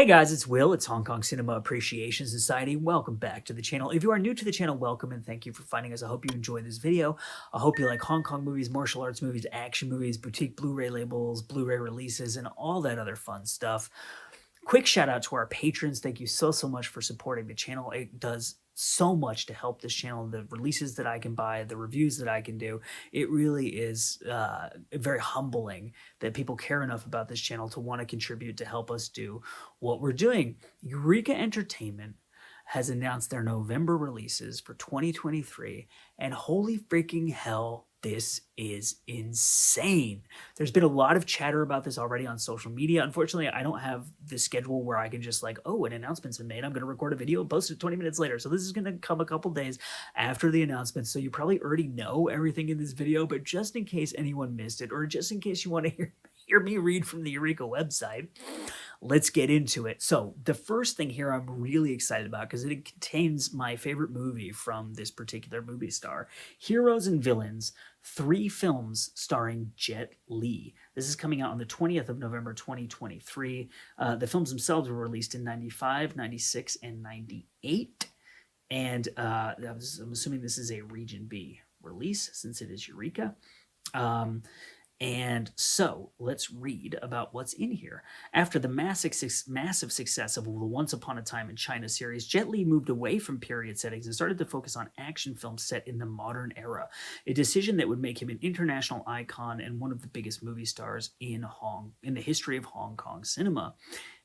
Hey guys, it's Will. It's Hong Kong Cinema Appreciation Society. Welcome back to the channel. If you are new to the channel, welcome and thank you for finding us. I hope you enjoyed this video. I hope you like Hong Kong movies, martial arts movies, action movies, boutique Blu-ray labels, Blu-ray releases, and all that other fun stuff. Quick shout out to our patrons. Thank you so much for supporting the channel. It does so much to help this channel. The releases that I can buy, the reviews that I can do, it really is very humbling that people care enough about this channel to want to contribute to help us do what we're doing. Eureka Entertainment has announced their November releases for 2023, and holy freaking hell, this is insane. There's been a lot of chatter about this already on social media. Unfortunately, I don't have the schedule where I can just like, oh, an announcement's been made. I'm going to record a video and post it 20 minutes later. So this is going to come a couple days after the announcement. So you probably already know everything in this video, but just in case anyone missed it, or just in case you want to hear me read from the Eureka website, let's get into it. So the first thing here I'm really excited about because it contains my favorite movie from this particular movie star, Heroes and Villains, 3 films starring Jet Li. This is coming out on the 20th of November 2023. The films themselves were released in 95, 96, and 98. And I'm assuming this is a Region B release since it is Eureka. And so let's read about what's in here. After the massive success of the Once Upon a Time in China series, Jet Li moved away from period settings and started to focus on action films set in the modern era, a decision that would make him an international icon and one of the biggest movie stars in the history of Hong Kong cinema.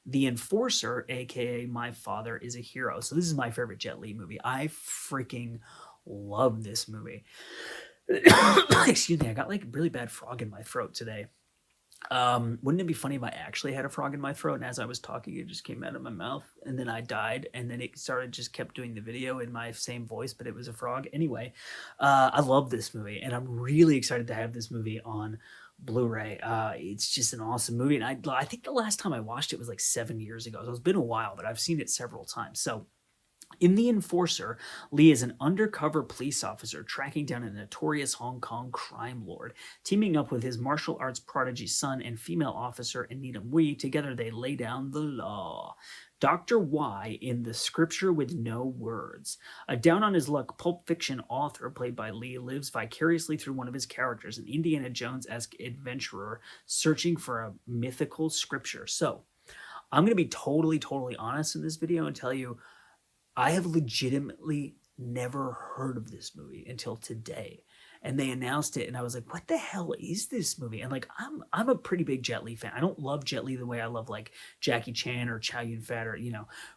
The Enforcer, aka My Father is a Hero. So this is my favorite Jet Li movie. I freaking love this movie. Excuse me, I got like a really bad frog in my throat today. Wouldn't it be funny if I actually had a frog in my throat and as I was talking it just came out of my mouth and then I died and then it kept doing the video in my same voice, but it was a frog. Anyway, I love this movie and I'm really excited to have this movie on Blu-ray. It's just an awesome movie, and I think the last time I watched it was like 7 years ago, so it's been a while, but I've seen it several times. So in The Enforcer, Lee is an undercover police officer tracking down a notorious Hong Kong crime lord. Teaming up with his martial arts prodigy son and female officer Anita Wee, together they lay down the law. Dr. Y in The Scripture with No Words. A down-on-his-luck Pulp Fiction author, played by Lee, lives vicariously through one of his characters, an Indiana Jones-esque adventurer searching for a mythical scripture. So, I'm going to be totally honest in this video and tell you I have legitimately never heard of this movie until today. And they announced it and I was like, what the hell is this movie? And like, I'm a pretty big Jet Li fan. I don't love Jet Li the way I love like Jackie Chan or Chow Yun-fat or,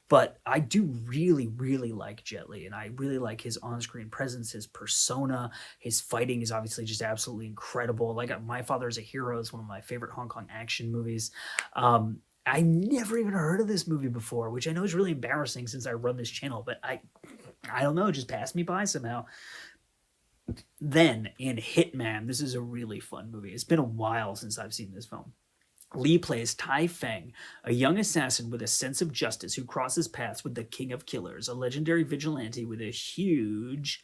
but I do really like Jet Li, and I really like his on-screen presence, his persona. His fighting is obviously just absolutely incredible. Like My Father is a Hero is one of my favorite Hong Kong action movies. I never even heard of this movie before, which I know is really embarrassing since I run this channel, but I don't know, it just passed me by somehow. Then in Hitman, this is a really fun movie. It's been a while since I've seen this film. Lee plays Tai Feng, a young assassin with a sense of justice who crosses paths with the King of Killers, a legendary vigilante with a huge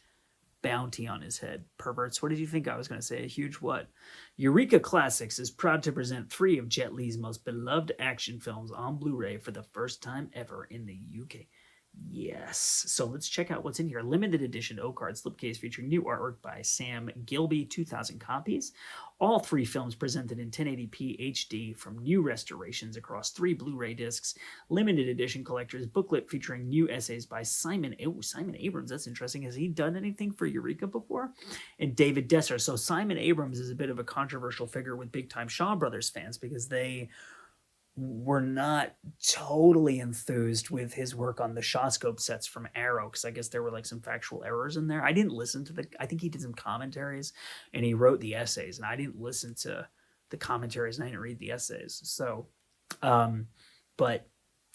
bounty on his head. Perverts, what did you think I was going to say? A huge what? Eureka Classics is proud to present 3 of Jet Li's most beloved action films on Blu-ray for the first time ever in the UK. Yes. So let's check out what's in here. Limited edition O-card slipcase featuring new artwork by Sam Gilby, 2,000 copies. All 3 films presented in 1080p HD from new restorations across 3 Blu-ray discs. Limited edition collector's booklet featuring new essays by Simon Abrams. That's interesting. Has he done anything for Eureka before? And David Desser. So Simon Abrams is a bit of a controversial figure with big-time Shaw Brothers fans because they were not totally enthused with his work on the Shawscope sets from Arrow, because I guess there were like some factual errors in there. I didn't listen to I think he did some commentaries and he wrote the essays, and I didn't listen to the commentaries and I didn't read the essays. So, but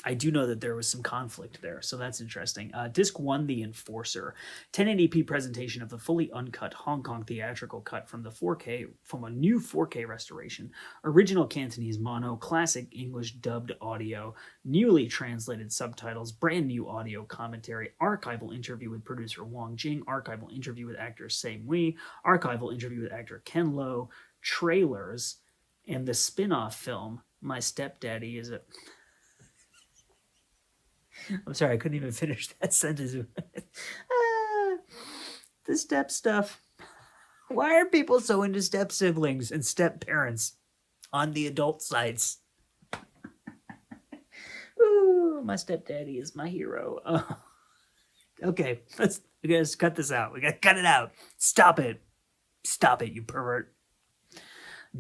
I do know that there was some conflict there, so that's interesting. Disc 1, The Enforcer. 1080p presentation of the fully uncut Hong Kong theatrical cut from a new 4K restoration. Original Cantonese mono, classic English dubbed audio, newly translated subtitles, brand new audio commentary, archival interview with producer Wong Jing, archival interview with actor Sam Wee, archival interview with actor Ken Lo, trailers, and the spin-off film, My Stepdaddy is a... I'm sorry, I couldn't even finish that sentence. Ah, the step stuff. Why are people so into step siblings and step parents on the adult sites? Ooh, my stepdaddy is my hero. Okay, let's cut this out. We gotta cut it out. Stop it. Stop it, you pervert.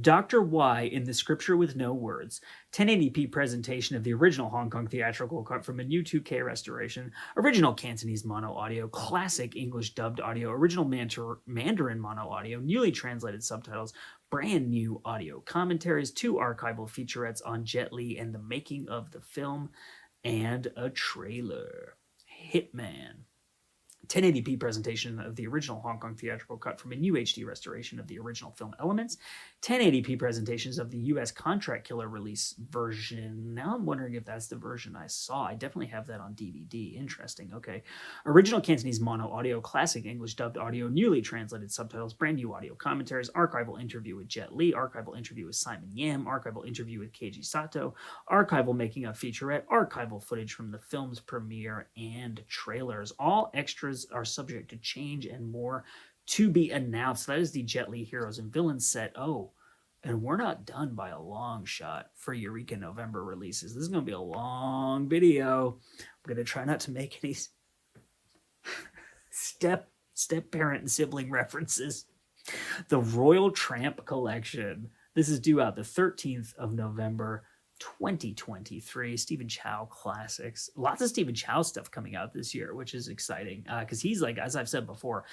Dr. Y in The Scripture with No Words, 1080p presentation of the original Hong Kong theatrical cut from a new 2K restoration, original Cantonese mono audio, classic English dubbed audio, original Mandarin mono audio, newly translated subtitles, brand new audio commentaries, 2 archival featurettes on Jet Li and the making of the film, and a trailer. Hitman. 1080p presentation of the original Hong Kong theatrical cut from a new HD restoration of the original film elements, 1080p presentations of the US Contract Killer release version. Now I'm wondering if that's the version I saw. I definitely have that on DVD. Interesting. Okay. Original Cantonese mono audio, classic English dubbed audio, newly translated subtitles, brand new audio commentaries, archival interview with Jet Li, archival interview with Simon Yam, archival interview with Keiji Sato, archival making of featurette, archival footage from the film's premiere, and trailers. All extras are subject to change and more to be announced. That is the Jet Li Heroes and Villains set. Oh, and we're not done by a long shot for Eureka November releases. This is going to be a long video. I'm going to try not to make any step parent and sibling references. The Royal Tramp Collection. This is due out the 13th of November, 2023. Stephen Chow classics. Lots of Stephen Chow stuff coming out this year, which is exciting because he's like, as I've said before,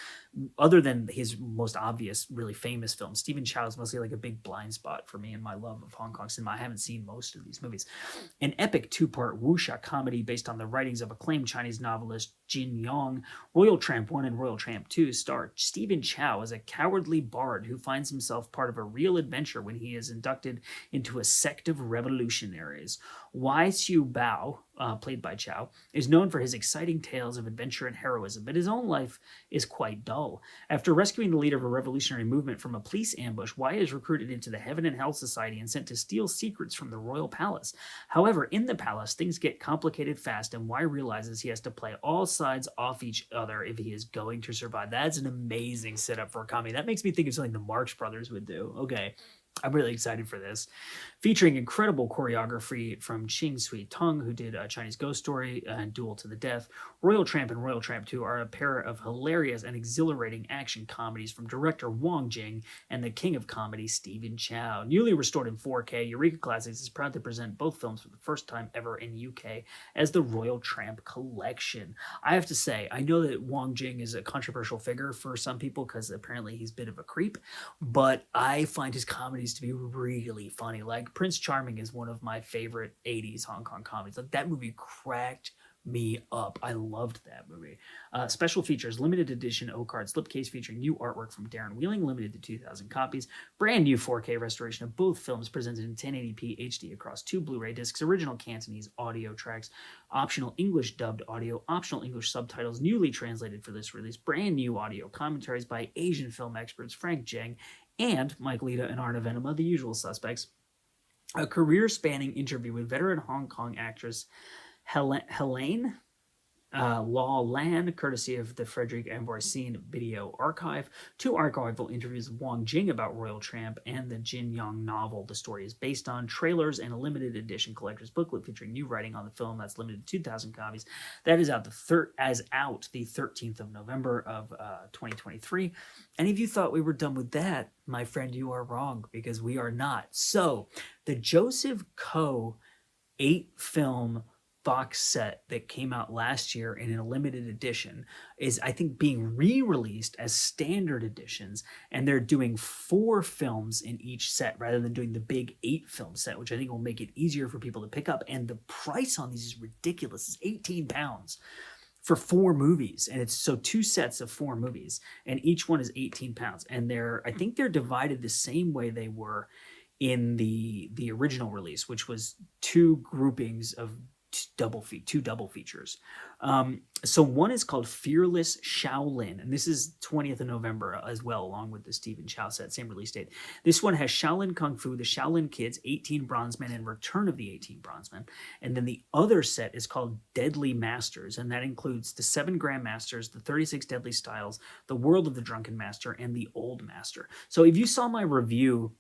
other than his most obvious, really famous films, Stephen Chow is mostly like a big blind spot for me in my love of Hong Kong cinema. I haven't seen most of these movies. An epic 2-part wuxia comedy based on the writings of acclaimed Chinese novelist Jin Yong. Royal Tramp 1 and Royal Tramp 2 star Stephen Chow as a cowardly bard who finds himself part of a real adventure when he is inducted into a sect of revolutionaries. Wai Xiu Bao, played by Chow, is known for his exciting tales of adventure and heroism, but his own life is quite dull. After rescuing the leader of a revolutionary movement from a police ambush, Wai is recruited into the Heaven and Hell Society and sent to steal secrets from the royal palace. However, in the palace, things get complicated fast, and Wai realizes he has to play all sides off each other if he is going to survive. That's an amazing setup for a comedy. That makes me think of something the Marx Brothers would do. Okay. I'm really excited for this. Featuring incredible choreography from Ching Sui Tung, who did Chinese Ghost Story and Duel to the Death. Royal Tramp and Royal Tramp 2 are a pair of hilarious and exhilarating action comedies from director Wong Jing and the king of comedy, Stephen Chow. Newly restored in 4K, Eureka Classics is proud to present both films for the first time ever in UK as the Royal Tramp Collection. I have to say, I know that Wong Jing is a controversial figure for some people because apparently he's a bit of a creep, but I find his comedies to be really funny. Like Prince Charming is one of my favorite 80s Hong Kong comedies. Like that movie cracked me up. I loved that movie. Special features, limited edition O-card slipcase featuring new artwork from Darren Wheeling, limited to 2,000 copies. Brand new 4K restoration of both films presented in 1080p HD across 2 Blu-ray discs, original Cantonese audio tracks, optional English dubbed audio, optional English subtitles, newly translated for this release, brand new audio commentaries by Asian film experts Frank Zheng and Mike Lita and Arna Venema, the usual suspects. A career-spanning interview with veteran Hong Kong actress Helene Law Lan, courtesy of the Frederick Ambroisine Video Archive. 2 archival interviews of Wong Jing about Royal Tramp and the Jin Yong novel the story is based on, trailers, and a limited edition collector's booklet featuring new writing on the film that's limited to 2,000 copies. That is out the 13th of November of 2023. And if you thought we were done with that, my friend, you are wrong, because we are not. So, the Joseph Coe 8-film box set that came out last year in a limited edition is, I think, being re-released as standard editions, and they're doing 4 films in each set rather than doing the big 8-film set, which I think will make it easier for people to pick up. And the price on these is ridiculous. It's £18 for 4 movies, and it's so 2 sets of 4 movies, and each one is £18. And I think they're divided the same way they were in the original release, which was 2 groupings of two double features. So one is called Fearless Shaolin, and this is 20th of November as well, along with the Stephen Chow set, same release date. This one has Shaolin Kung Fu, The Shaolin Kids, 18 Bronze Men, and Return of the 18 Bronze Men. And then the other set is called Deadly Masters, and that includes the 7 Grandmasters, the 36 Deadly Styles, The World of the Drunken Master, and the Old Master. So if you saw my review,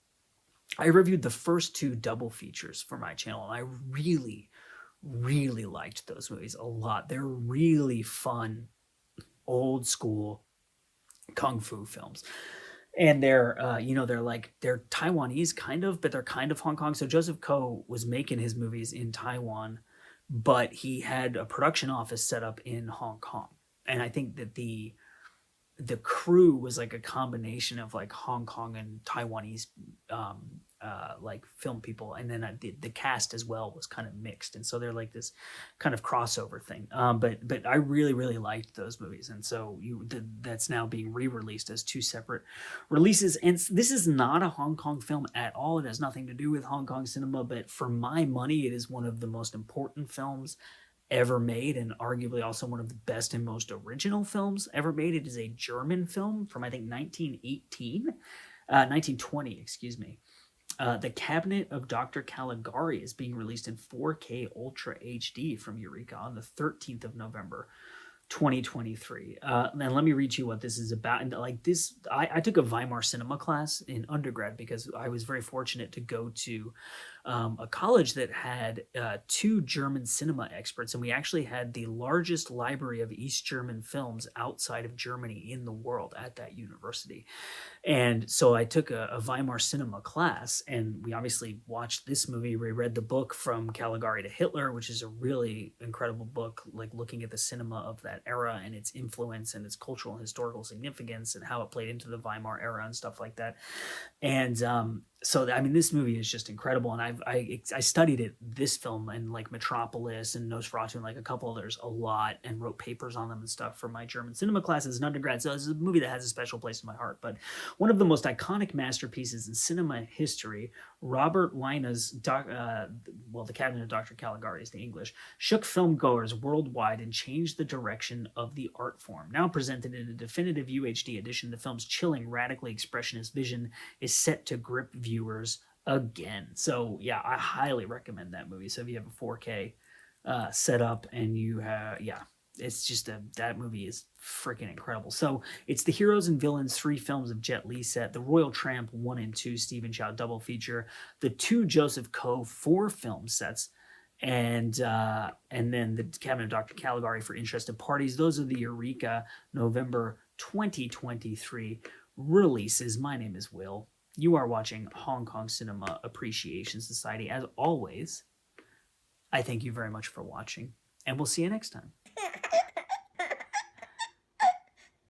I reviewed the first 2 double features for my channel, and I really liked those movies a lot. They're really fun, old school kung fu films. And they're they're Taiwanese kind of, but they're kind of Hong Kong. So Joseph Koh was making his movies in Taiwan, but he had a production office set up in Hong Kong. And I think that the crew was like a combination of like Hong Kong and Taiwanese like film people, and then the cast as well was kind of mixed, and so they're like this kind of crossover thing. But I really liked those movies, and so that's now being re-released as 2 separate releases. And this is not a Hong Kong film at all. It has nothing to do with Hong Kong cinema, but for my money, it is one of the most important films ever made, and arguably also one of the best and most original films ever made. It is a German film from I think 1920, excuse me. The Cabinet of Dr. Caligari is being released in 4K Ultra HD from Eureka on the 13th of November, 2023. And let me read you what this is about. And like this, I took a Weimar cinema class in undergrad because I was very fortunate to go to a college that had 2 German cinema experts, and we actually had the largest library of East German films outside of Germany in the world at that university. And so I took a Weimar cinema class, and we obviously watched this movie. We read the book From Caligari to Hitler, which is a really incredible book, like looking at the cinema of that era and its influence and its cultural and historical significance and how it played into the Weimar era and stuff like that. And so I mean, this movie is just incredible, and I studied this film and like Metropolis and Nosferatu and like a couple others a lot, and wrote papers on them and stuff for my German cinema classes in undergrad. So it's a movie that has a special place in my heart. But one of the most iconic masterpieces in cinema history, Robert Wiener's The Cabinet of Dr. Caligari is the English, shook filmgoers worldwide and changed the direction of the art form. Now presented in a definitive UHD edition, the film's chilling, radically expressionist vision is set to grip viewers again. So yeah, I highly recommend that movie. So if you have a 4K setup and you have, it's just that movie is freaking incredible. So it's the Heroes and Villains 3 films of Jet Li set, the Royal Tramp 1 and 2 Stephen Chow double feature, the 2 Joseph Koh 4 film sets, and then the Cabinet of Dr. Caligari for interested parties. Those are the Eureka November 2023 releases. My name is Will. You are watching Hong Kong Cinema Appreciation Society. As always, I thank you very much for watching, and we'll see you next time.